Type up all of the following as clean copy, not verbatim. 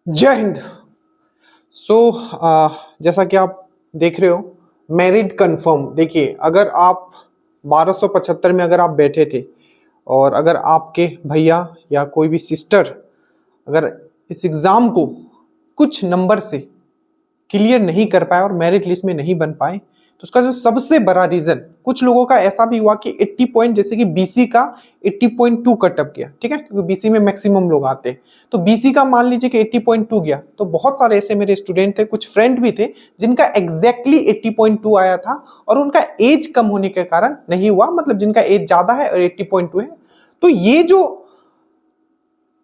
जय हिंद। सो जैसा कि आप देख रहे हो, मेरिट कंफर्म। देखिए, अगर आप 1275 में अगर आप बैठे थे और अगर आपके भैया या कोई भी सिस्टर अगर इस एग्ज़ाम को कुछ नंबर से क्लियर नहीं कर पाए और मेरिट लिस्ट में नहीं बन पाए, तो उसका जो सबसे बड़ा रीजन, कुछ लोगों का ऐसा भी हुआ कि 80 पॉइंट, जैसे कि बीसी का 80.2 कटअप गया, ठीक है, क्योंकि बीसी में मैक्सिमम लोग आते हैं। तो बीसी का मान लीजिए कि 80.2 गया, तो बहुत सारे ऐसे मेरे स्टूडेंट थे, कुछ फ्रेंड भी थे जिनका एग्जैक्टली 80.2 आया था और उनका एज कम होने के कारण नहीं हुआ, मतलब जिनका एज ज्यादा है और 80.2 है। तो ये जो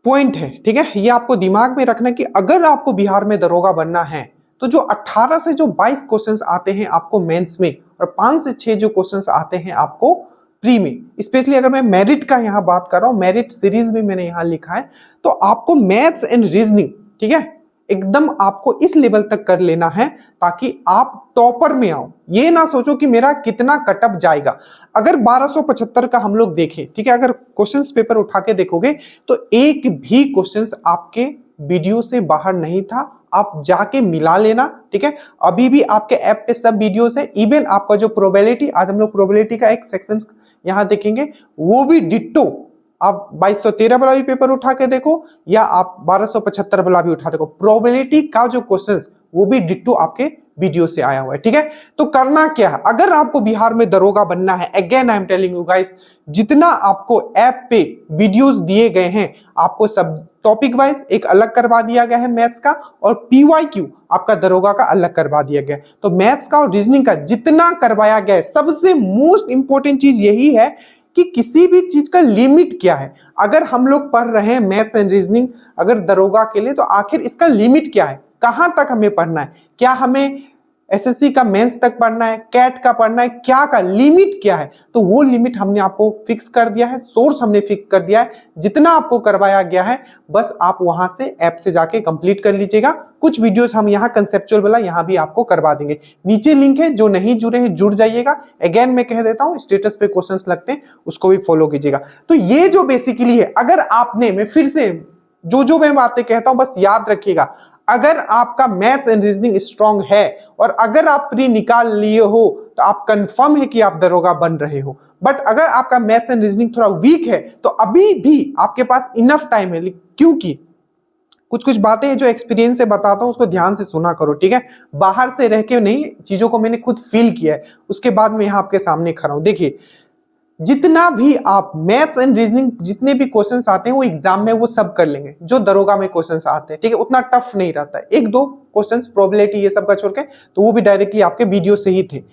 पॉइंट है, ठीक है, ये आपको दिमाग में रखना कि अगर आपको बिहार में दरोगा बनना है तो जो 18 से जो 22 क्वेश्चंस आते हैं आपको मेंस में और 5 से 6 जो क्वेश्चंस आते हैं आपको प्री में, स्पेशली अगर मैं मेरिट का यहाँ बात कर रहा हूँ, मेरिट सीरीज में मैंने यहाँ लिखा है, तो आपको मैथ्स एंड रीजनिंग, ठीक है, एकदम आपको इस लेवल तक कर लेना है ताकि आप टॉपर में आओ। ये ना सोचो कि मेरा कितना कटअप जाएगा। अगर 1275 का हम लोग देखें, ठीक है, अगर क्वेश्चंस पेपर उठा के देखोगे तो एक भी क्वेश्चंस आपके वीडियो से बाहर नहीं था। आप जाके मिला लेना, ठीक है, अभी भी आपके ऐप पे सब वीडियोस है। इवन आपका जो प्रोबेबिलिटी, आज हम लोग प्रोबेबिलिटी का एक सेक्शन यहां देखेंगे, वो भी डिट्टो आप 2213 वाला भी पेपर उठा के देखो या आप 1275 वाला भी उठा देखो, प्रोबेबिलिटी का जो क्वेश्चंस वो भी डिट्टो आपके वीडियो से आया हुआ है, ठीक है। तो करना क्या है, अगर आपको बिहार में दरोगा बनना है, again I am telling you guys, जितना आपको ऐप पे वीडियोस दिए गए हैं, आपको सब टॉपिक वाइज एक अलग करवा दिया गया है मैथ्स का, और पीवाईक्यू आपका दरोगा का अलग करवा दिया गया है। तो मैथ्स का और रीजनिंग का जितना करवाया गया है, सबसे मोस्ट इंपॉर्टेंट चीज यही है कि किसी भी चीज का लिमिट क्या है। अगर हम लोग पढ़ रहे हैं मैथ्स एंड रीजनिंग अगर दरोगा के लिए, तो आखिर इसका लिमिट क्या है, कहां तक हमें पढ़ना है, क्या हमें एसएससी का मेंस तक पढ़ना है, कैट का पढ़ना है, क्या का लिमिट क्या है, तो वो लिमिट हमने आपको फिक्स कर दिया है, सोर्स हमने फिक्स कर दिया है, जितना आपको करवाया गया है बस आप वहां से ऐप से जाके कंप्लीट कर लीजिएगा। कुछ वीडियोस हम यहाँ कंसेप्चुअल वाला यहाँ भी आपको करवा देंगे, नीचे लिंक है, जो नहीं जुड़े हैं जुड़ जाइएगा। अगेन मैं कह देता हूँ, स्टेटस पे क्वेश्चंस लगते हैं उसको भी फॉलो कीजिएगा। तो ये जो बेसिकली है, अगर आपने, मैं फिर से जो मैं बातें कहता हूं बस याद रखिएगा, अगर आपका मैथ्स एंड रीजनिंग स्ट्रांग है और अगर आप प्री निकाल लिए हो तो आप कंफर्म है कि आप दरोगा बन रहे हो। बट अगर आपका मैथ्स एंड रीजनिंग थोड़ा वीक है तो अभी भी आपके पास इनफ टाइम है, क्योंकि कुछ बातें हैं जो एक्सपीरियंस से बताता हूं, उसको ध्यान से सुना करो, ठीक है, बाहर से रह के नहीं, चीजों को मैंने खुद फील किया है, उसके बाद मैं यहां आपके सामने खड़ा हूं। देखिए, जितना भी आप मैथ्स एंड रीजनिंग जितने भी क्वेश्चंस आते हैं वो एग्जाम में वो सब कर लेंगे, जो दरोगा में क्वेश्चंस आते हैं, ठीक है, उतना टफ नहीं रहता है। एक दो क्वेश्चंस प्रोबेबिलिटी ये सब का छोड़ के तो वो भी डायरेक्टली आपके वीडियो से ही थे।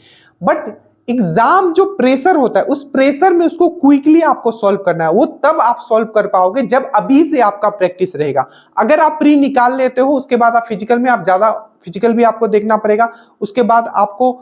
बट एग्जाम जो प्रेशर होता है, उस प्रेशर में उसको क्विकली आपको सॉल्व करना है, वो तब आप सॉल्व कर पाओगे जब अभी से आपका प्रैक्टिस रहेगा। अगर आप प्री निकाल लेते हो, उसके बाद आप फिजिकल में आप ज्यादा, फिजिकल भी आपको देखना पड़ेगा, उसके बाद आपको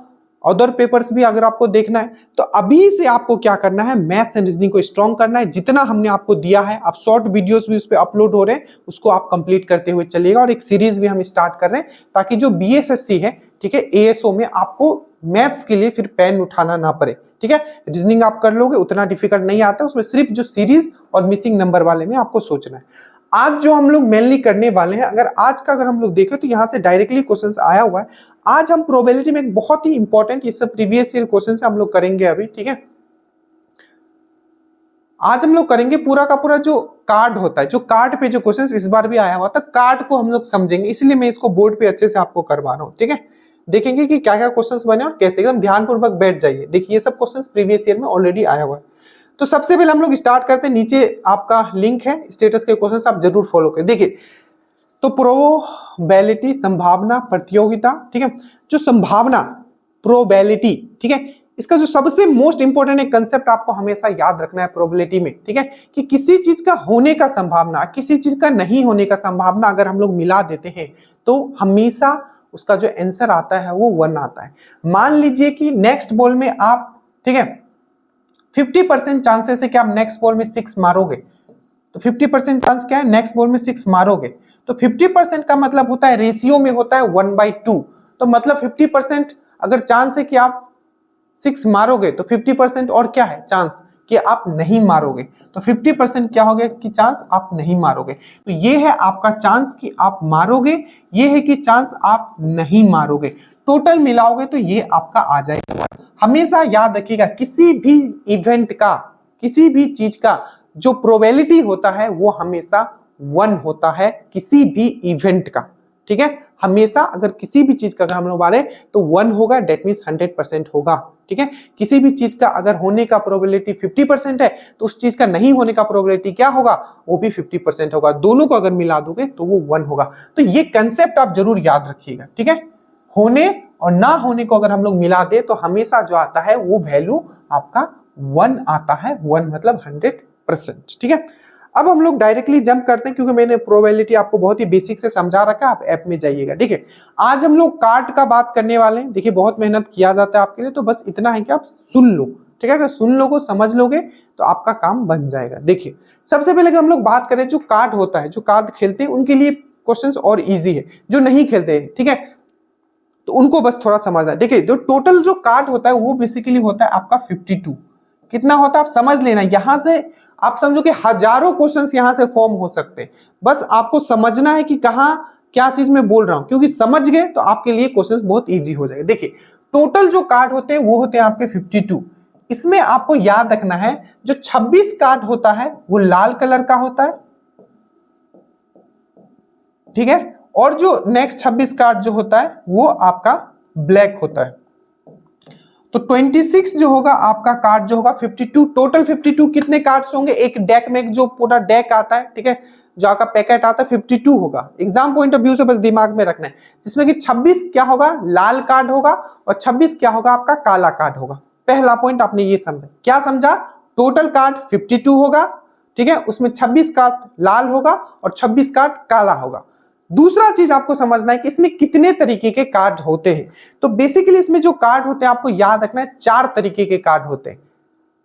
अदर पेपर्स भी अगर आपको देखना है, तो अभी से आपको क्या करना है, मैथ्स एंड रीजनिंग को स्ट्रॉन्ग करना है। जितना हमने आपको दिया है, आप शॉर्ट वीडियोस भी उस पर अपलोड हो रहे हैं, उसको आप कंप्लीट करते हुए चलिएगा। और एक सीरीज भी हम स्टार्ट कर रहे हैं ताकि जो बीएसएससी है, ठीक है, एएसओ में आपको मैथ्स के लिए फिर पेन उठाना ना पड़े, ठीक है। रीजनिंग आप कर लोगे, उतना डिफिकल्ट नहीं आता, उसमें सिर्फ जो सीरीज और मिसिंग नंबर वाले में आपको सोचना है। आज जो हम लोग मेनली करने वाले हैं, अगर आज का अगर हम लोग देखें तो यहां से डायरेक्टली क्वेश्चंस आया हुआ है। आज हम प्रोबेबिलिटी में एक बहुत ही इंपॉर्टेंट, ये सब प्रीवियस ईयर क्वेश्चन से हम लोग करेंगे अभी, ठीक है। आज हम लोग करेंगे पूरा का पूरा जो कार्ड होता है, जो कार्ड पे जो क्वेश्चन इस बार भी आया हुआ था, कार्ड को हम लोग समझेंगे, इसलिए मैं इसको बोर्ड पे अच्छे से आपको करवा रहा हूँ, ठीक है। देखेंगे कि क्या क्या क्वेश्चंस बने और कैसे, एकदम ध्यानपूर्वक बैठ जाइए। देखिए, ये सब क्वेश्चंस प्रीवियस ईयर में ऑलरेडी आया हुआ है। तो सबसे पहले हम लोग स्टार्ट करते हैं, नीचे आपका लिंक है, स्टेटस के क्वेश्चंस आप जरूर फॉलो करें। देखिए, तो प्रोबेबिलिटी, संभावना, प्रतियोगिता, ठीक है, जो संभावना, प्रोबेबिलिटी, ठीक है, इसका जो सबसे मोस्ट इंपॉर्टेंट एक कंसेप्ट आपको हमेशा याद रखना है प्रोबेबिलिटी में, ठीक है, कि किसी चीज का होने का संभावना, किसी चीज का नहीं होने का संभावना अगर हम लोग मिला देते हैं तो हमेशा उसका जो आंसर आता है वो 1 आता है। मान लीजिए कि नेक्स्ट बॉल में आप, ठीक है, 50% चांसेस है कि आप नेक्स्ट बॉल में 6 मारोगे, तो 50% चांस क्या है, नेक्स्ट बॉल में 6 मारोगे, तो 50% का मतलब होता है रेशियो में होता है 1/2, तो मतलब 50% अगर चांस है कि आप 6 मारोगे तो 50% और क्या है, चांस कि आप नहीं मारोगे। तो 50% क्या हो गया कि चांस आप नहीं मारोगे। तो ये है आपका चांस कि आप मारोगे, ये है कि चांस आप नहीं मारोगे। टोटल मिलाओगे तो ये आपका आ जाएगा। हमेशा याद रखिएगा किसी भी इवेंट का, किसी भी चीज का जो प्रोबेबिलिटी होता है वो हमेशा 1 होता है, किसी भी इवेंट का। ठीक है, हमेशा अगर किसी भी चीज का अगर हम लोग बारे तो 1 होगा, डेट मीन्स 100% होगा। ठीक है, किसी भी चीज का अगर होने का प्रोबेबिलिटी 50% है तो उस चीज का नहीं होने का प्रोबेबिलिटी क्या होगा, वो भी 50% होगा। दोनों को अगर मिला दोगे तो वो 1 होगा। तो ये कंसेप्ट आप जरूर याद रखिएगा। ठीक है, होने और ना होने को अगर हम लोग मिला दे तो हमेशा जो आता है वो वैल्यू आपका 1 आता है। 1 मतलब 100%। ठीक है, अब हम लोग डायरेक्टली जंप करते हैं क्योंकि मैंने प्रोबेबिलिटी आपको बहुत ही बेसिक से समझा रखा है। आप ऐप में जाइएगा। ठीक है, आज हम लोग कार्ड का बात करने वाले हैं। देखिए बहुत मेहनत किया जाता है आपके लिए, तो बस इतना है कि आप सुन लो। ठीक है, अगर सुन लोगे समझ लोगे तो आपका काम बन जाएगा। देखिए सबसे पहले अगर हम लोग बात करें जो कार्ड होता है, जो कार्ड खेलते हैं उनके लिए क्वेश्चंस और इजी है। जो नहीं खेलते हैं ठीक है तो उनको बस थोड़ा समझना है। देखिए जो टोटल जो कार्ड होता है वो बेसिकली होता है आपका 52। कितना होता है आप समझ लेना। यहां से आप समझो कि हजारों क्वेश्चंस यहां से फॉर्म हो सकते हैं। बस आपको समझना है कि कहां क्या चीज मैं बोल रहा हूं, क्योंकि समझ गए तो आपके लिए क्वेश्चंस बहुत इजी हो जाएगा। देखिए टोटल जो कार्ड होते हैं वो होते हैं आपके 52। इसमें आपको याद रखना है जो 26 कार्ड होता है वो लाल कलर का होता है। ठीक है, और जो नेक्स्ट 26 कार्ड जो होता है वो आपका ब्लैक होता है। तो 26 जो होगा आपका कार्ड जो होगा 52। टोटल 52 कितने कार्ड्स होंगे एक डेक में, जो पूरा डेक आता है ठीक है जो आपका पैकेट आता है 52 होगा। एग्जाम पॉइंट ऑफ व्यू से बस दिमाग में रखना है, जिसमें कि 26 क्या होगा लाल कार्ड होगा और 26 क्या होगा आपका काला कार्ड होगा। पहला पॉइंट आपने ये समझा। क्या समझा, टोटल कार्ड 52 होगा। ठीक है, उसमें 26 कार्ड लाल होगा और 26 कार्ड काला होगा। दूसरा चीज आपको समझना है कि इसमें कितने तरीके के कार्ड होते हैं। तो बेसिकली इसमें जो कार्ड होते हैं आपको याद रखना है 4 तरीके के कार्ड होते हैं।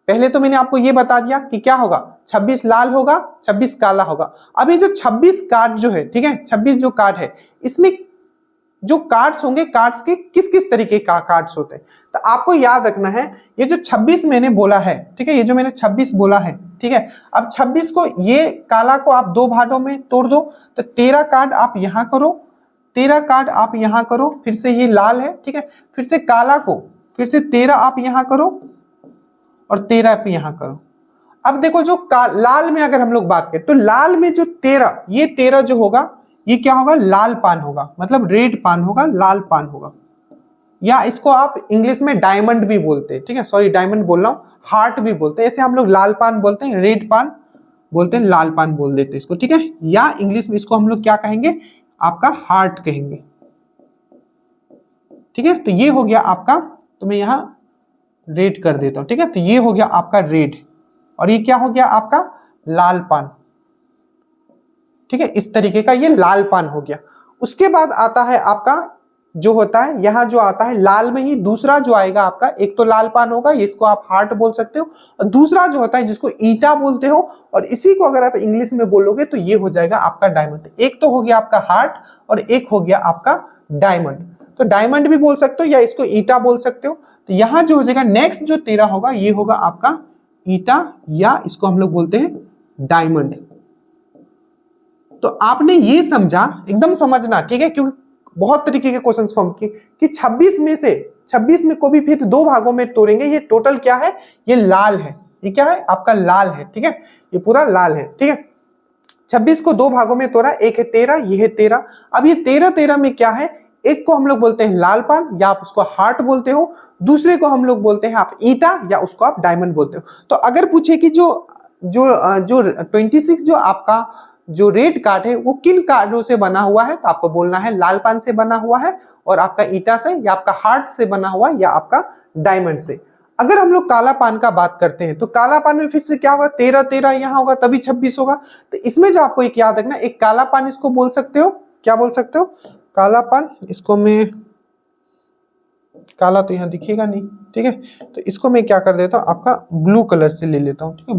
पहले तो मैंने आपको ये बता दिया कि क्या होगा 26 लाल होगा 26 काला होगा। अब ये जो 26 कार्ड जो है ठीक है 26 जो कार्ड है इसमें जो कार्ड्स होंगे कार्ड्स के किस किस तरीके का कार्ड्स होते हैं। तो आपको याद रखना है ये जो 26 मैंने बोला है ठीक है, ये जो मैंने 26 बोला है ठीक है। अब 26 को ये काला को आप 2 भागों में तोड़ दो तो 13 कार्ड आप यहां करो, 13 कार्ड आप यहां करो, फिर से ये लाल है ठीक है, फिर से काला को फिर से 13 आप यहां करो और 13 आप यहां करो। अब देखो जो लाल में अगर हम लोग बात करें तो लाल में जो 13 ये 13 जो होगा ये क्या होगा लाल पान होगा, मतलब रेड पान होगा, लाल पान होगा। या इसको आप इंग्लिश में डायमंड भी बोलते हैं। ठीक है, सॉरी डायमंड बोल रहा हूं, हार्ट भी बोलते हैं। ऐसे हम लोग लाल पान बोलते हैं, रेड पान बोलते हैं, लाल पान बोल देते हैं इसको। ठीक है, या इंग्लिश में इसको हम लोग क्या कहेंगे आपका हार्ट कहेंगे। ठीक है, तो ये हो गया आपका, तो मैं यहां रेड कर देता हूं। ठीक है, तो ये हो गया आपका रेड और ये क्या हो गया आपका लाल पान। ठीक है, इस तरीके का ये लाल पान हो गया। उसके बाद आता है आपका जो होता है यहां जो आता है लाल में ही दूसरा जो आएगा आपका, एक तो लाल पान होगा इसको आप हार्ट बोल सकते हो, और दूसरा जो होता है जिसको ईंटा बोलते हो, और इसी को अगर आप इंग्लिश में बोलोगे तो ये हो जाएगा आपका डायमंड। एक तो हो गया आपका हार्ट और एक हो गया आपका डायमंड। तो डायमंड भी बोल सकते हो या इसको ईंटा बोल सकते हो। तो यहां जो हो जाएगा नेक्स्ट जो 13 होगा ये होगा आपका ईंटा, या इसको हम लोग बोलते हैं डायमंड। तो आपने ये समझा, एकदम समझना ठीक है, क्योंकि बहुत तरीके के क्वेश्चंस फॉर्म किए कि 26 में से 26 में को भी फिर 2 भागों में तोड़ेंगे। ये टोटल क्या है, ये लाल है, ये क्या है आपका लाल है। ठीक है, ये पूरा लाल है। ठीक है, 26 को 2 भागों में तोड़ा, एक है 13 ये है 13। अब ये 13 में क्या है, एक को हम लोग बोलते हैं लाल पान या आप उसको हार्ट बोलते हो, दूसरे को हम लोग बोलते हैं आप ईंटा या उसको आप डायमंड बोलते हो। तो अगर पूछे कि जो जो जो 26 जो आपका जो रेड कार्ड है वो किन कार्डों से बना हुआ है, तो आपको बोलना है लाल पान से बना हुआ है, और आपका ईटा से, या आपका हार्ट से बना हुआ, या आपका डायमंड से। अगर हम लोग काला पान का बात करते हैं तो काला पान में फिर से क्या होगा 13 यहाँ होगा तभी 26 होगा। तो इसमें जो आपको एक याद रखना, एक काला पान इसको बोल सकते हो, क्या बोल सकते हो काला पान, इसको मैं काला तो यहाँ दिखेगा नहीं। ठीक है, तो इसको मैं क्या कर देता हूँ आपका ब्लू कलर से ले लेता हूँ। ठीक है,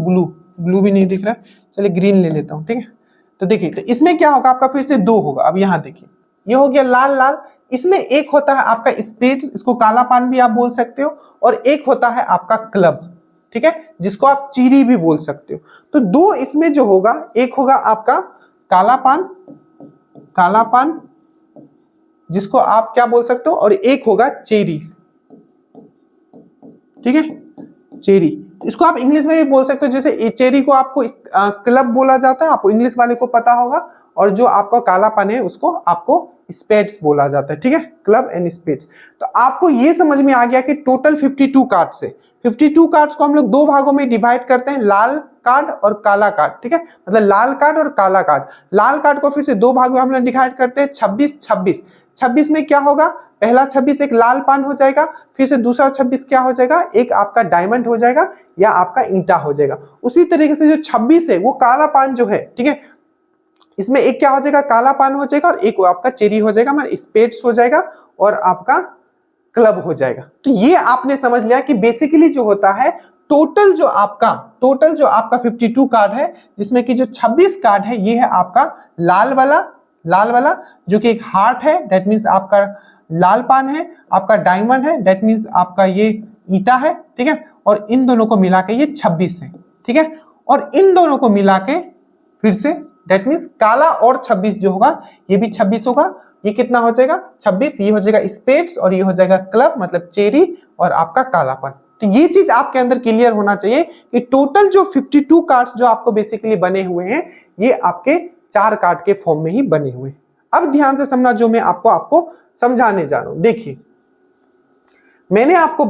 ब्लू भी नहीं दिख रहा है, चलिए ग्रीन ले लेता हूँ। ठीक है, तो देखिए तो इसमें क्या होगा आपका फिर से 2 होगा। अब यहाँ देखिए ये हो गया लाल लाल, इसमें एक होता है आपका स्पिरिट, इसको काला पान भी आप बोल सकते हो, और एक होता है आपका क्लब। ठीक है, जिसको आप चीरी भी बोल सकते हो। तो दो इसमें जो होगा, एक होगा आपका काला पान, काला पान जिसको आप क्या बोल सकते हो, और एक होगा चेरी, ठीक है, चेरी। इसको आप इंग्लिश में भी बोल सकते हो, जैसे चेरी को आपको क्लब बोला जाता है, आपको इंग्लिश वाले को पता होगा, और जो आपका काला पान है उसको आपको स्पेड्स बोला जाता है, ठीक है, क्लब एंड स्पेड्स। तो आपको ये समझ में आ गया कि टोटल 52 कार्ड्स है। 52 कार्ड्स को हम लोग दो भागों में डिवाइड करते हैं, लाल कार्ड और काला कार्ड, ठीक है, मतलब लाल कार्ड और काला कार्ड। लाल कार्ड को फिर से दो भागों में हम लोग डिवाइड करते हैं, 26 26। 26 में क्या होगा, पहला 26 एक लाल पान हो जाएगा, फिर से दूसरा 26 क्या हो जाएगा, एक आपका डायमंड हो जाएगा या आपका ईंटा हो जाएगा। उसी तरीके से जो 26 है वो काला पान जो है, ठीक है, इसमें एक क्या हो जाएगा, काला पान हो जाएगा, और एक आपका चेरी हो जाएगा, मतलब स्पेड्स हो जाएगा, और आपका क्लब हो जाएगा। तो ये आपने समझ लिया कि बेसिकली जो होता है टोटल जो आपका 52 कार्ड है, जिसमें कि जो 26 कार्ड है ये है आपका लाल वाला जो कि एक हार्ट है, दैट मीन्स आपका लाल पान है, आपका डायमंड है, दैट मीन्स आपका ये ईटा है, ठीक है, और इन दोनों को मिला के ये 26 है, ठीक है, और इन दोनों को मिला के फिर से दैट मीन्स काला और 26 जो होगा ये भी 26 होगा। ये कितना हो जाएगा 26, ये हो जाएगा स्पेड्स, और ये हो जाएगा क्लब मतलब चेरी, और आपका कालापन। तो ये चीज आपके अंदर क्लियर होना चाहिए कि टोटल जो 52 कार्ड्स जो आपको बेसिकली बने हुए हैं ये आपके 4 कार्ड के फॉर्म में ही बने हुए हैं। अब ध्यान से समझना जो मैं आपको समझाने जा रहा हूं। देखिए मैंने आपको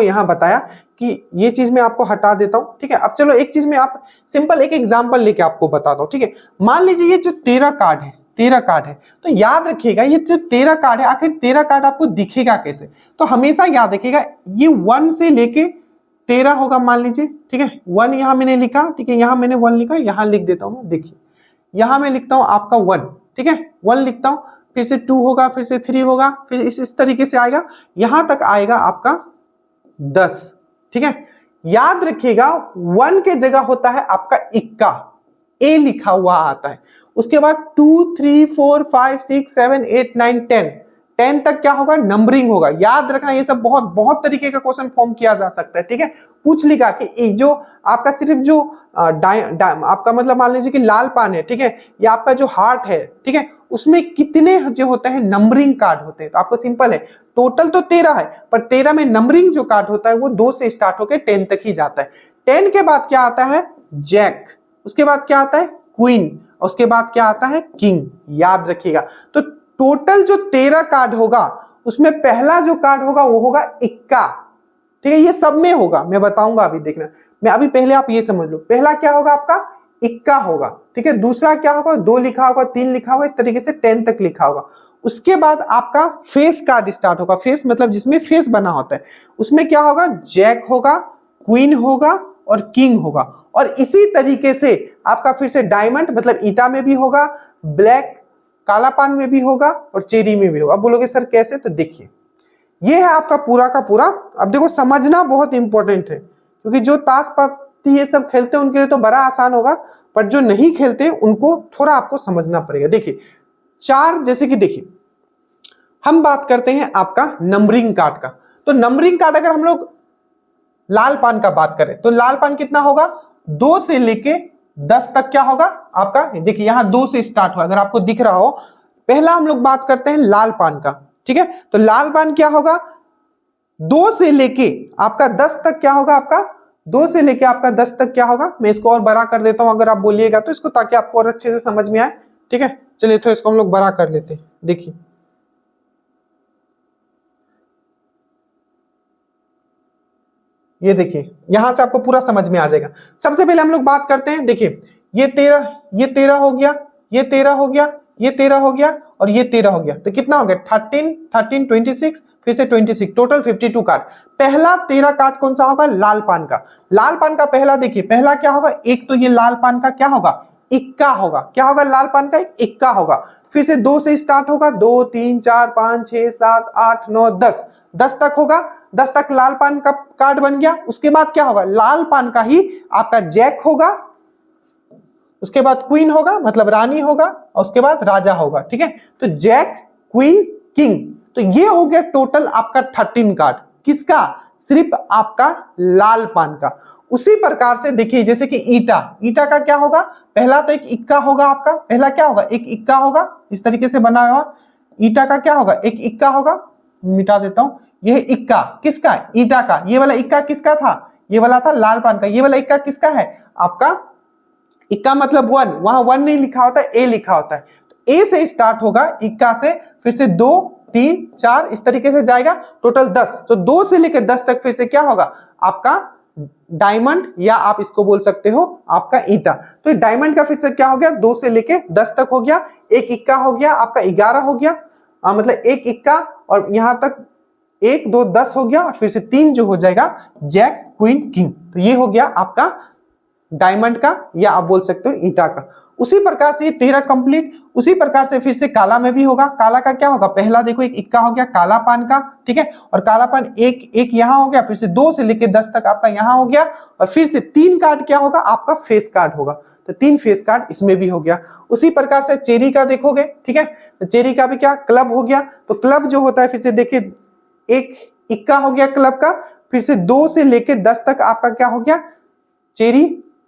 यहां बताया कि ये चीज मैं आपको हटा देता हूं, ठीक है। अब चलो एक चीज में आप सिंपल एक एग्जांपल लेके आपको बताता हूं, ठीक है। मान लीजिए ये जो 13 कार्ड है, तो याद रखिएगा ये जो 13 कार्ड है, आखिर 13 कार्ड आपको दिखेगा कैसे, तो हमेशा याद रखिएगा ये 1 से लेके 13 होगा, मान लीजिए, ठीक है। 1 यहां मैंने लिखा, ठीक है, यहां मैंने 1 लिखा, यहां लिख देता हूं मैं, देखिए यहां मैं लिखता हूं आपका 1, ठीक है, 1 लिखता हूं, फिर से 2 होगा, फिर से 3 होगा, फिर इस तरीके से आएगा, यहां तक आएगा आपका 10, ठीक है। याद रखिएगा 1 के जगह होता है आपका इक्का, ए लिखा हुआ आता है, उसके बाद 2 3 4 5 6 7 8 9 10 तक क्या होगा, नंबरिंग होगा। याद रखना ये सब बहुत तरीके का क्वेश्चन फॉर्म किया जा सकता है, ठीक है। पूछ लिखा कि जो आपका सिर्फ जो आपका मतलब मान लीजिए कि लाल पान है, ठीक है, या आपका जो हार्ट है, ठीक है, उसमें कितने जो होते हैं नंबरिंग कार्ड होते हैं। तो आपको सिंपल है, टोटल तो 13 है, पर 13 में नंबरिंग जो कार्ड होता है वो 2 से स्टार्ट होकर 10 तक ही जाता है। 10 के बाद क्या आता है, जैक, उसके बाद क्या आता है, क्वीन, उसके बाद क्या आता है, किंग। याद रखिएगा तो टोटल जो 13 कार्ड होगा उसमें पहला जो कार्ड होगा वो होगा इक्का, ठीक है। ये सब में होगा, मैं बताऊंगा अभी, देखना, मैं अभी पहले आप ये समझ लो, पहला क्या होगा आपका इक्का होगा, ठीक है। दूसरा क्या होगा, 2 लिखा होगा, 3 लिखा होगा, इस तरीके से 10 तक लिखा होगा। उसके बाद आपका फेस कार्ड स्टार्ट होगा, फेस मतलब जिसमें फेस बना होता है, उसमें क्या होगा, जैक होगा, क्वीन होगा और किंग होगा। और इसी तरीके से आपका फिर से डायमंड मतलब ईटा में भी होगा, ब्लैक काला पान में भी होगा और चेरी में भी होगा। अब बोलोगे सर कैसे, तो देखिए ये है आपका पूरा का पूरा। अब देखो समझना बहुत इंपॉर्टेंट है, क्योंकि जो ताश पत्ती ये सब खेलते हैं उनके लिए तो बड़ा आसान होगा, पर जो नहीं खेलते उनको थोड़ा आपको समझना पड़ेगा। देखिए 4, जैसे कि देखिए हम बात करते हैं आपका नंबरिंग कार्ड का, तो नंबरिंग कार्ड अगर हम लोग लाल पान का बात करें तो लाल पान कितना होगा, 2 से लेके 10 तक क्या होगा आपका, देखिए यहां 2 से स्टार्ट हुआ, अगर आपको दिख रहा हो। पहला हम लोग बात करते हैं लाल पान का, ठीक है, तो लाल पान क्या होगा, 2 से लेके आपका 10 तक क्या होगा, आपका 2 से लेके आपका 10 तक क्या होगा। मैं इसको और बड़ा कर देता हूं अगर आप बोलिएगा तो इसको, ताकि आपको और अच्छे से समझ में आए, ठीक है। चलिए तो इसको हम लोग बड़ा कर लेते हैं। देखिए ये देखिए यहां से आपको पूरा समझ में आ जाएगा। सबसे पहले हम लोग बात करते हैं, देखिए ये 13 हो गया, ये 13 हो गया, ये 13 हो गया और ये 13 हो गया, तो कितना हो गया 13 26, फिर से 26, टोटल 52 कार्ड। पहला 13 कार्ड कौन सा होगा, लाल पान का। लाल पान का पहला देखिए, पहला क्या होगा, एक तो ये लाल पान का क्या होगा, इक्का होगा, क्या होगा, लाल पान का एक इक्का होगा। फिर से 2 से स्टार्ट होगा, 2 3 4 5 6 7 8 9 10 तक होगा, 10 तक लाल पान का कार्ड बन गया। उसके बाद क्या होगा, लाल पान का ही आपका जैक होगा, उसके बाद क्वीन होगा मतलब रानी होगा, और उसके बाद राजा होगा, ठीक है। तो जैक, क्वीन, किंग, तो ये हो गया टोटल आपका 13 कार्ड, किसका, सिर्फ आपका लाल पान का। उसी प्रकार से देखिए जैसे कि ईटा, ईटा का क्या होगा, पहला तो एक इक्का होगा आपका, पहला क्या होगा, एक इक्का होगा, इस तरीके से बना हुआ ईटा का क्या होगा, एक इक्का होगा, मिटा देता हूं, यह इक्का किसका है, ईटा का। ये वाला इक्का किसका था, ये वाला था लाल पान का। ये वाला इक्का किसका है, आपका इक्का मतलब वन, वहां वन नहीं लिखा होता है, ए लिखा होता है। तो ए से स्टार्ट होगा इक्का से, फिर से 2 3 4 इस तरीके से जाएगा, टोटल 10। तो 2 से लेकर 10 तक फिर से क्या होगा आपका डायमंड, या आप इसको बोल सकते हो आपका ईटा। तो डायमंड का फिर से क्या हो गया, 2 से लेके 10 तक हो गया, एक इक्का हो गया आपका 11 हो गया, मतलब एक इक्का और यहां तक 1 2 10 हो गया, और फिर से 3 जो हो जाएगा जैक क्वीन किंग। तो ये हो गया आपका डायमंड का, या आप बोल सकते हो ईटा का। उसी प्रकार से ये 13 कंप्लीट। उसी प्रकार से फिर से काला में भी होगा। काला का क्या होगा, पहला देखो एक इक्का हो गया काला पान का, ठीक है, और काला पान एक एक यहां हो गया, फिर से 2 से लेके 10 तक आपका यहां हो गया, और फिर से 3 कार्ड क्या होगा आपका फेस कार्ड होगा। तो 3 फेस कार्ड इसमें भी हो गया। उसी प्रकार से चेरी का देखोगे, ठीक है, तो चेरी का भी क्या क्लब हो गया। तो क्लब जो होता है फिर से देखिए एक इक्का हो गया क्लब का, फिर से 2 से लेके 10 तक आपका क्या हो गया, चेरी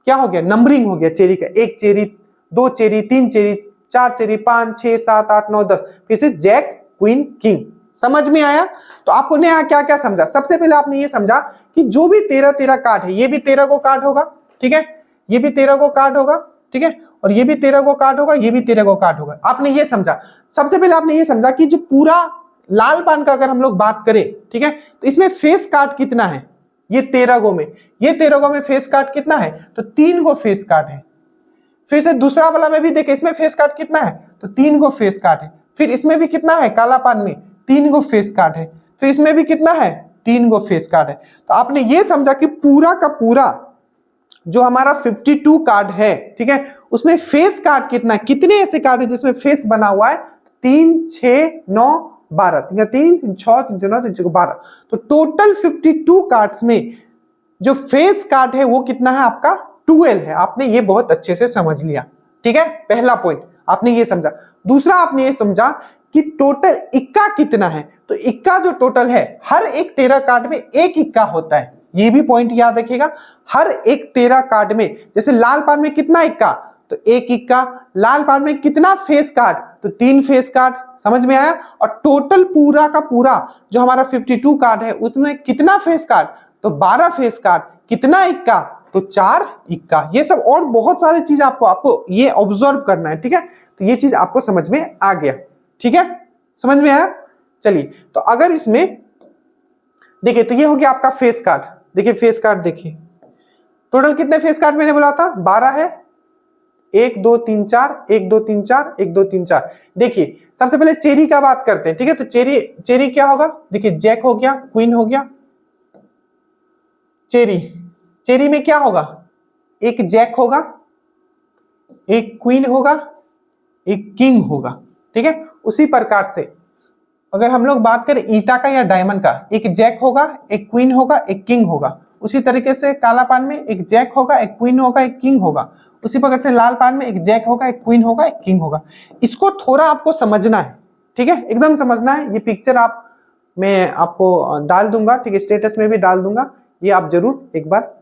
क्या हो गया, नंबरिंग हो गया चेरी का, 1 चेरी 2 चेरी 3 चेरी 4 चेरी 5 6 7 8 9 10, फिर से जैक क्वीन किंग। समझ में आया। तो आपको ने यहाँ क्या क्या समझा, सबसे पहले आपने ये समझा कि जो भी 13 कार्ड है, ये भी 13 को कार्ड होगा, ठीक है, ये भी 13 को कार्ड होगा, ठीक है, और ये भी 13 को कार्ड होगा, ये भी 13 को कार्ड होगा। आपने ये समझा। सबसे पहले आपने ये समझा कि जो पूरा लाल पान का अगर हम लोग बात करें, ठीक है, तो इसमें फेस कार्ड कितना है, ये 13 गो में, ये 13 गो में फेस कार्ड कितना है, तो 3 गो फेस कार्ड है। फिर से दूसरा वाला में भी देखे, इसमें फेस कार्ड कितना है, तो 3 गो फेस कार्ड है। फिर इसमें भी कितना है, काला पान में 3 गो फेस कार्ड है। फिर इसमें भी कितना है, 3 गो फेस कार्ड है। तो आपने ये समझा कि पूरा का पूरा जो हमारा 52 कार्ड है, ठीक है, उसमें फेस कार्ड कितना, कितने ऐसे कार्ड है जिसमें फेस बना हुआ है, 3 6 9 12, 3 3 6 3 9 3 12। तो टोटल 52 कार्ड्स में जो फेस कार्ड है वो कितना है आपका 12 है। आपने ये बहुत अच्छे से समझ लिया, ठीक है, पहला पॉइंट आपने ये समझा। दूसरा आपने ये समझा कि टोटल इक्का कितना है। तो इक्का जो टोटल है, हर एक 13 कार्ड में एक इक्का होता है, ये भी पॉइंट याद रखिएगा। हर एक 13 कार्ड में, जैसे लाल पान में कितना इक्का, तो एक इक्का। लाल पान में कितना फेस कार्ड, तो 3 फेस कार्ड। समझ में आया। और टोटल पूरा का पूरा जो हमारा 52 कार्ड है उसमें कितना फेस कार्ड, तो 12 फेस कार्ड। कितना इक्का, तो 4 इक्का। ये सब और बहुत सारी चीज आपको ये ऑब्जर्व करना है, ठीक है। तो ये चीज आपको समझ में आ गया, ठीक है, समझ में आया। चलिए, तो अगर इसमें देखिए, तो ये हो गया आपका फेस कार्ड। देखिए फेस कार्ड, देखिए टोटल कितने फेस कार्ड मैंने बोला था, 12 है। 1 2 3 4 1 2 3 4 1 2 3 4। देखिए सबसे पहले चेरी का बात करते हैं, ठीक है। तो चेरी क्या होगा, देखिए जैक हो गया, क्वीन हो गया, चेरी में क्या होगा, एक जैक होगा, एक क्वीन होगा, एक किंग होगा, ठीक है। उसी प्रकार से अगर हम लोग बात करें ईटा का या डायमंड का, एक जैक होगा, एक क्वीन होगा, एक किंग होगा। उसी तरीके से काला पान में एक जैक होगा, एक क्वीन होगा, एक किंग होगा। उसी प्रकार से लाल पान में एक जैक होगा, एक क्वीन होगा, एक किंग होगा। इसको थोड़ा आपको समझना है, ठीक है, एकदम समझना है। ये पिक्चर मैं आपको डाल दूंगा, ठीक है, स्टेटस में भी डाल दूंगा, ये आप जरूर एक बार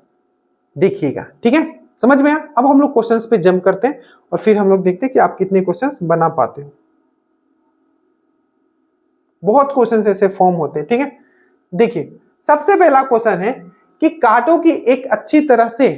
देखिएगा, ठीक है, समझ में आया। अब हम लोग क्वेश्चंस पे जंप करते हैं और फिर हम लोग देखते हैं कि आप कितने क्वेश्चंस बना पाते हो। बहुत क्वेश्चंस ऐसे फॉर्म होते हैं, ठीक है। देखिए सबसे पहला क्वेश्चन है कि कार्डों की एक अच्छी तरह से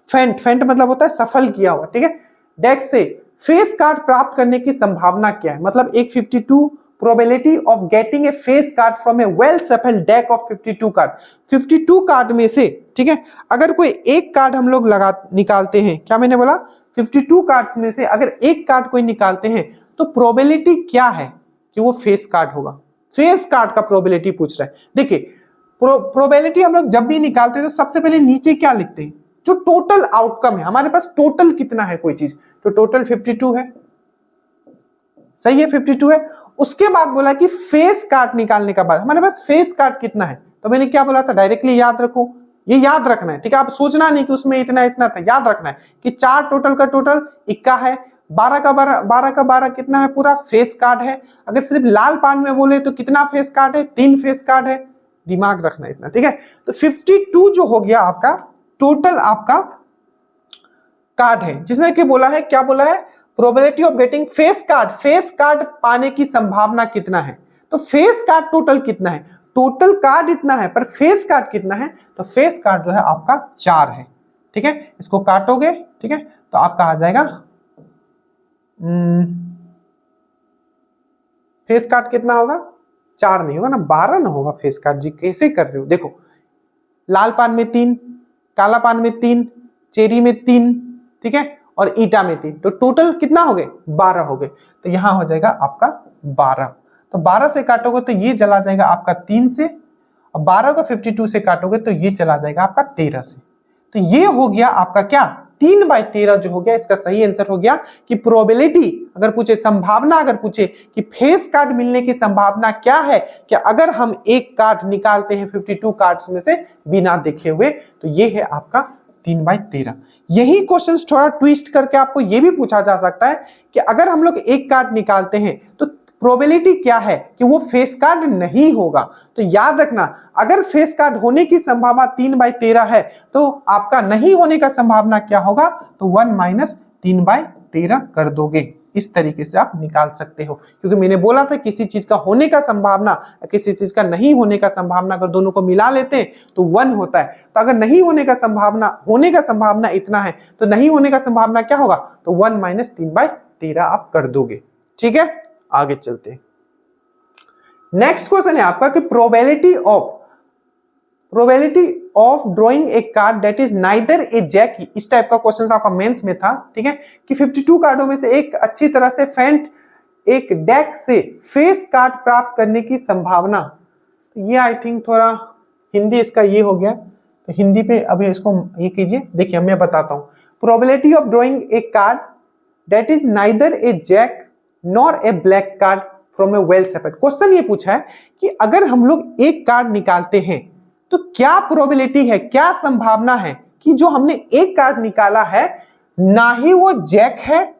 फेंट मतलब होता है सफल किया हुआ, ठीक है, डेक से फेस कार्ड प्राप्त करने की संभावना क्या है। मतलब एक 52 probability of getting a face card from a well सफल डेक ऑफ 52 कार्ड। 52 कार्ड में से, ठीक है, अगर कोई एक कार्ड हम लोग निकालते हैं, क्या मैंने बोला, 52 कार्ड्स में से अगर एक कार्ड कोई निकालते हैं तो प्रोबेबिलिटी क्या है कि वो फेस कार्ड होगा। फेस कार्ड का प्रोबेबिलिटी पूछ रहा है। देखिए प्रोबेबिलिटी हम लोग जब भी निकालते हैं तो सबसे पहले नीचे क्या लिखते हैं, जो टोटल आउटकम है, हमारे पास टोटल कितना है कोई चीज, तो टोटल 52 है, सही है, 52 है। उसके बाद बोला कि फेस कार्ड निकालने का बाद हमारे पास फेस कार्ड कितना है, तो मैंने क्या बोला था, डायरेक्टली याद रखो, ये याद रखना है, ठीक है। आप सोचना नहीं कि उसमें इतना इतना था, याद रखना है कि 4 टोटल का टोटल इक्का है, 12 का 12 कितना है, पूरा फेस कार्ड है। अगर सिर्फ लाल पान में बोले तो कितना फेस कार्ड है, 3 फेस कार्ड है, दिमाग रखना इतना, ठीक है। तो 52 जो हो गया आपका टोटल आपका कार्ड है, जिसमें कि बोला है, क्या बोला है, probability of getting face card, face card पाने की संभावना कितना है। तो फेस कार्ड टोटल कितना है, टोटल कार्ड इतना है, पर फेस कार्ड कितना है, तो फेस कार्ड जो है आपका 4 है, ठीक है। इसको काटोगे, ठीक है, तो आपका आ जाएगा फेस कार्ड कितना होगा, 4 नहीं होगा ना, 12 ना होगा फेस कार्ड जी, कैसे कर रहे हो। देखो लाल पान में 3, काला पान में 3, चेरी में 3, ठीक है, और ईटा में 3, तो टोटल कितना हो गए, 12 हो गए। तो यहां हो जाएगा आपका 12। तो 12 से काटोगे तो ये चला जाएगा आपका 3 से, और 12 को 52 से काटोगे तो ये चला जाएगा आपका 13 से। तो ये हो गया आपका क्या, 3/13 जो हो गया, इसका सही आंसर हो गया कि प्रोबेबिलिटी, अगर पूछे संभावना, अगर पूछे कि फेस कार्ड मिलने की संभावना क्या है, कि अगर हम एक कार्ड निकालते हैं 52 कार्ड्स में से बिना देखे हुए, तो ये है आपका 3/13। यही क्वेश्चन थोड़ा ट्विस्ट करके आपको ये भी पूछा जा सकता है कि अगर हम लोग एक कार्ड निकालते हैं तो प्रोबेबिलिटी क्या है कि वो फेस कार्ड नहीं होगा। तो याद रखना, अगर फेस कार्ड होने की संभावना 3/13 है तो आपका नहीं होने का संभावना क्या होगा, तो 1 - 3/13 कर दोगे। इस तरीके से आप निकाल सकते हो, क्योंकि मैंने बोला था किसी चीज का होने का संभावना, किसी चीज का नहीं होने का संभावना अगर दोनों को मिला लेते हैं तो 1 होता है। तो अगर नहीं होने का संभावना, होने का संभावना इतना है, तो नहीं होने का संभावना क्या होगा, तो 1 - 3/13 आप कर दोगे, ठीक है। आगे चलते हैं। नेक्स्ट क्वेश्चन है आपका कि probability of drawing a card that is neither a jack, इस टाइप का क्वेश्चन आपका मेंस में था, ठीक है, कि 52 कार्डों में से एक अच्छी तरह से फेंट एक डेक से फेस कार्ड प्राप्त करने की संभावना। तो ये आई थिंक थोड़ा हिंदी इसका ये हो गया, तो हिंदी पे अभी इसको ये कीजिए। देखिए मैं बताता हूं, probability of drawing a card that is neither a jack nor a black card from a well separate. Question ये पूछा है कि अगर हम लोग एक कार्ड निकालते हैं तो क्या प्रोबेबिलिटी है, क्या संभावना है कि जो हमने एक कार्ड निकाला है ना ही वो जैक है,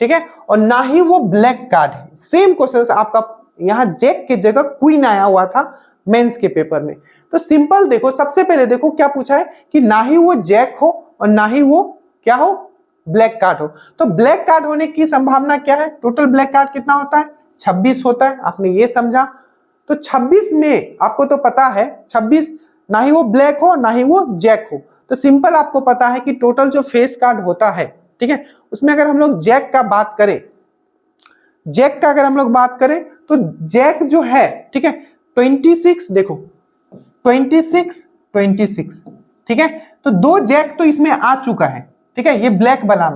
ठीक है, और ना ही वो ब्लैक कार्ड है। सेम क्वेश्चन आपका यहां जैक की जगह क्वीन आया हुआ था मेंस के पेपर में। तो सिंपल देखो, सबसे पहले देखो क्या पूछा है कि ना ही वो जैक हो और ना ही वो क्या हो, ब्लैक कार्ड हो। तो ब्लैक कार्ड होने की संभावना क्या है, टोटल ब्लैक कार्ड कितना होता है, 26 होता है। आपने ये समझा, तो 26 में आपको तो पता है 26 ना ही वो ब्लैक हो ना ही वो जैक हो। तो सिंपल आपको पता है कि टोटल जो फेस कार्ड होता है, ठीक है, उसमें अगर हम लोग जैक का बात करें, जैक का अगर हम लोग बात करें तो जैक जो है, ठीक है, 26, देखो 26, ठीक है, तो 2 जैक तो इसमें आ चुका है, ठीक है, ये ब्लैक वाला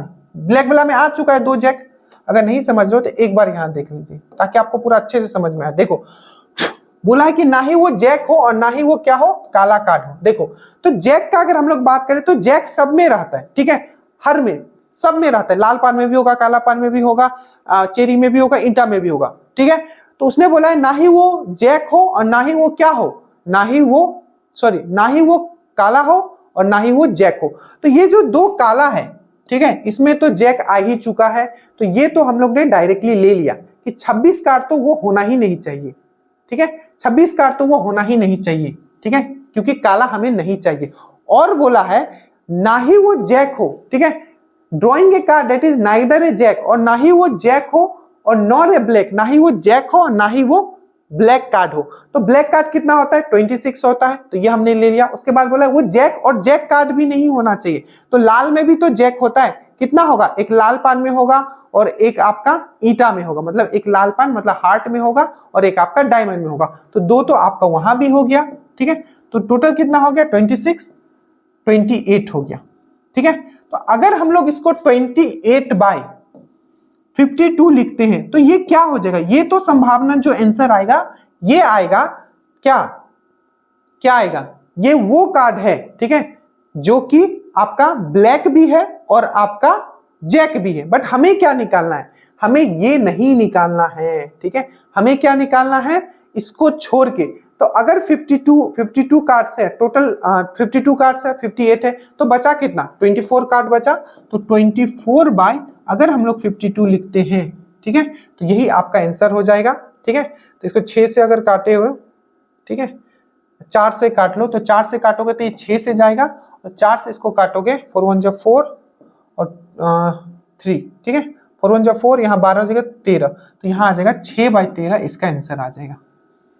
में आ चुका है 2 जैक। अगर नहीं समझ रहे हो तो एक बार यहां देख लीजिए ताकि आपको पूरा अच्छे से समझ में आए। देखो बोला है कि ना ही वो जैक हो और ना ही वो क्या हो, काला कार्ड हो। देखो तो जैक का अगर हम लोग बात करें तो जैक सब में रहता है, ठीक है, हर में, सब में रहता है, लाल पान में भी होगा, काला पान में भी होगा, चेरी में भी होगा, ईंटा में भी होगा, ठीक है। तो उसने बोला है ना ही वो जैक हो और ना ही वो क्या हो, ना ही वो काला हो और ना ही वो जैक हो। तो ये जो 2 काला है, ठीक है, इसमें तो जैक आ ही चुका है, तो ये तो हम लोग ने डायरेक्टली ले लिया कि 26 कार्ड तो वो होना ही नहीं चाहिए, ठीक है, 26 कार्ड तो वो होना ही नहीं चाहिए, ठीक है, क्योंकि काला हमें नहीं चाहिए। और बोला है ना ही वो जैक हो, ठीक है, drawing a card that is neither a jack, और ना ही वो जैक हो और नॉर ए ब्लैक, ना ही वो जैक हो और ना ही वो ब्लैक कार्ड हो। तो ब्लैक कार्ड कितना होता है, 26 होता है, तो ये हमने ले लिया। उसके बाद बोला वो जैक और जैक कार्ड भी नहीं होना चाहिए, तो लाल में भी तो जैक होता है, कितना होगा, एक लाल पान में होगा और एक आपका ईटा में होगा, मतलब एक लाल पान मतलब हार्ट में होगा और एक आपका डायमंड में होगा। तो 2 तो आपका वहां भी हो गया, ठीक है, तो टोटल कितना हो गया, 26, 28 हो गया, ठीक है। तो अगर हम लोग इसको 28/52 लिखते हैं तो ये क्या हो जाएगा, ये तो संभावना जो आंसर आएगा ये आएगा क्या आएगा, ये वो कार्ड है, ठीक है, जो कि आपका ब्लैक भी है और आपका जैक भी है। बट हमें क्या निकालना है, हमें ये नहीं निकालना है, ठीक है, हमें क्या निकालना है, इसको छोड़ के। तो अगर 52 कार्ड्स है टोटल, 52 कार्ड्स है, 58 है, तो बचा कितना, 24 कार्ड बचा। तो 24 अगर हम लोग 52 लिखते हैं, ठीक है, तो यही आपका आंसर हो जाएगा, ठीक है। तो इसको 6 से अगर काटे हुए, ठीक है, 4 से काट लो, तो 4 से काटोगे तो ये 6 से जाएगा, और 4 से इसको काटोगे 4 1 जा 4 और 3, ठीक है, 4 1 जा 4, यहाँ 12 हो जाएगा 13, तो यहाँ आ जाएगा 6/13 इसका आंसर आ जाएगा।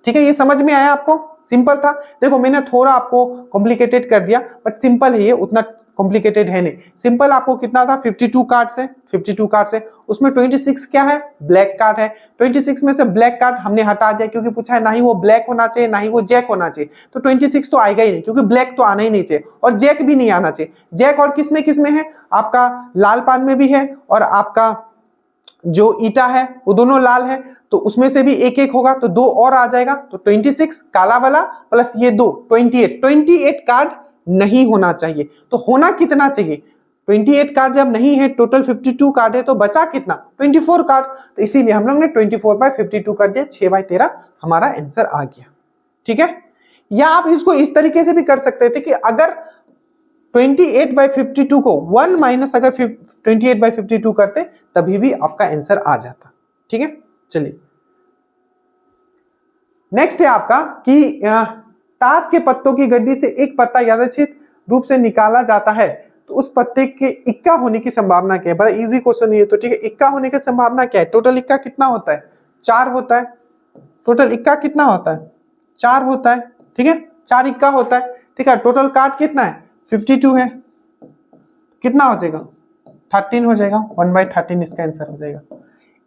ठीक है, ये समझ में आया आपको? सिंपल था। देखो मैंने थोड़ा आपको कॉम्प्लिकेटेड कर दिया, बट सिंपल है ये, उतना कॉम्प्लिकेटेड है नहीं। सिंपल आपको कितना था, 52 कार्ड्स है, 52 कार्ड्स है, उसमें 26 क्या है, ब्लैक कार्ड है। 26 में से ब्लैक कार्ड हमने हटा दिया, क्योंकि पूछा है ना ही वो ब्लैक होना चाहिए ना ही वो जैक होना चाहिए, तो 26 तो आएगा ही नहीं, क्योंकि ब्लैक तो आना ही नहीं चाहिए और जैक भी नहीं आना चाहिए। जैक और किसमें किसमें है, आपका लाल पान में भी है और आपका जो ईटा है वो दोनों लाल है, तो उसमें से भी एक एक होगा, तो 2 और आ जाएगा, तो 26 काला वाला प्लस ये 2 28 कार्ड नहीं होना चाहिए। तो होना कितना चाहिए, 28 कार्ड जब नहीं है, टोटल 52 कार्ड है, तो बचा कितना, 24 कार्ड। तो इसीलिए हम लोग ने 24/52 कर दिया, 6/13 हमारा आंसर आ गया। ठीक है, या आप इसको इस तरीके से भी कर सकते थे कि अगर 28/52 को 1 माइनस अगर 28/52 करते तभी भी आपका आंसर आ जाता। ठीक है, चलिए नेक्स्ट है आपका कि ताश के पत्तों की गड्डी से एक पत्ता यादृच्छिक रूप से निकाला जाता है, तो उस पत्ते के इक्का होने की संभावना क्या है। बड़ा इजी क्वेश्चन ये, तो ठीक है, इक्का होने की संभावना क्या है, टोटल इक्का कितना होता है, 4 होता है। टोटल इक्का कितना होता है, 4 होता है। ठीक है, 4 इक्का होता है। ठीक है, टोटल कार्ड कितना है, 52 है, कितना हो जाएगा, 13 हो जाएगा, 1/13 इसका आंसर हो जाएगा।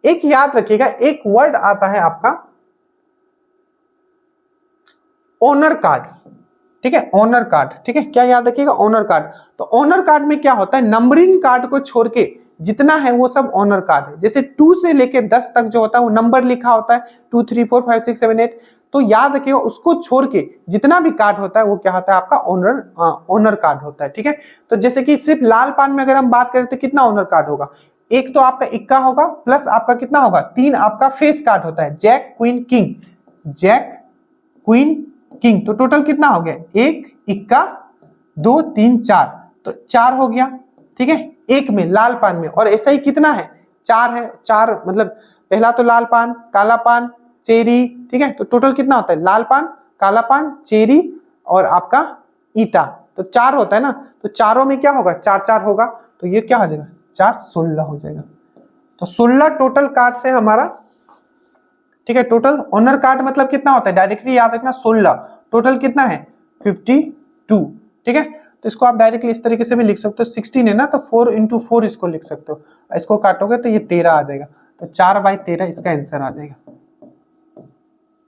एक याद रखिएगा, एक वर्ड आता है आपका ओनर कार्ड। ठीक है, ओनर कार्ड, ठीक है, क्या याद रखिएगा, ओनर कार्ड। तो ओनर कार्ड में क्या होता है, नंबरिंग कार्ड को छोड़ के जितना है वो सब ओनर कार्ड है। जैसे 2 से लेके 10 तक जो होता है वो नंबर लिखा होता है, 2 3 4 5 6 7 8, तो याद रखिएगा उसको छोड़ के जितना भी कार्ड होता है वो क्या होता है, आपका ओनर कार्ड होता है। ठीक है, तो जैसे कि सिर्फ लाल पान में अगर हम बात करें तो कितना ओनर कार्ड होगा, एक तो आपका इक्का होगा, प्लस आपका कितना होगा, 3 आपका फेस कार्ड होता है, jack queen king, jack queen king, तो टोटल कितना हो गया, 1 इक्का 2 3 4, तो 4 हो गया। ठीक है, एक में लाल पान में, और ऐसा ही कितना है, 4 है, 4 मतलब पहला तो लाल पान, काला पान, चेरी। ठीक है, तो टोटल कितना होता है, लाल पान, काला पान, चेरी और आपका ईटा, तो 4 होता है ना, तो चारों में क्या होगा, 4 4 होगा, तो ये क्या हो जाएगा, 4 16 हो जाएगा। तो 16 टोटल कार्ड से हमारा। ठीक है, टोटल ओनर कार्ड मतलब कितना होता है, डायरेक्टली याद रखना 16, टोटल कितना है 52। ठीक है, तो इसको आप डायरेक्टली इस तरीके से भी लिख सकते हो, 16 है ना, तो 4 × 4 इसको लिख सकते हो, इसको काटोगे तो ये 13 आ जाएगा, तो 4/13 इसका आंसर आ जाएगा।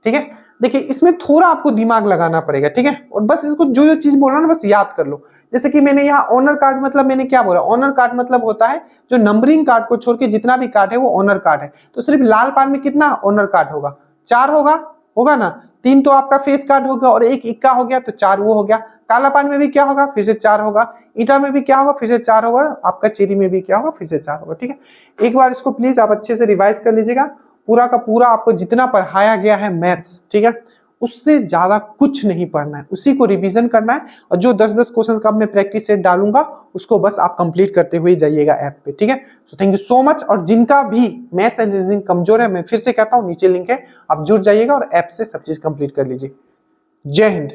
ठीक है, देखिए इसमें थोड़ा आपको दिमाग लगाना पड़ेगा। ठीक है, और बस इसको जो जो चीज बोल रहा हूं ना बस याद कर लो। जैसे कि मैंने यहाँ ओनर कार्ड मतलब मैंने क्या बोला, ओनर कार्ड मतलब होता है जो नंबरिंग कार्ड को छोड़ के जितना भी कार्ड है वो ओनर कार्ड है। तो सिर्फ लाल पान में कितना ओनर कार्ड होगा, 4 होगा ना, 3 तो आपका फेस कार्ड होगा और 1 इक्का हो गया, तो 4 वो हो गया। काला पान में भी क्या होगा, फिर से 4 होगा, ईटा में भी क्या होगा, फिर से 4 होगा, आपका चेरी में भी क्या होगा, फिर से 4 होगा। ठीक है, एक बार इसको प्लीज आप अच्छे से रिवाइज कर लीजिएगा, पूरा का पूरा आपको जितना पढ़ाया गया है मैथ्स, ठीक है, उससे ज्यादा कुछ नहीं पढ़ना है, उसी को रिवीजन करना है, और जो 10-10 क्वेश्चन का मैं प्रैक्टिस सेट डालूंगा उसको बस आप कंप्लीट करते हुए जाइएगा ऐप पे। ठीक है, so thank you so much. और जिनका भी मैथ्स एंड रीजनिंग कमजोर है, मैं फिर से कहता हूँ नीचे लिंक है, आप जुड़ जाइएगा और ऐप से सब चीज कंप्लीट कर लीजिए। जय हिंद।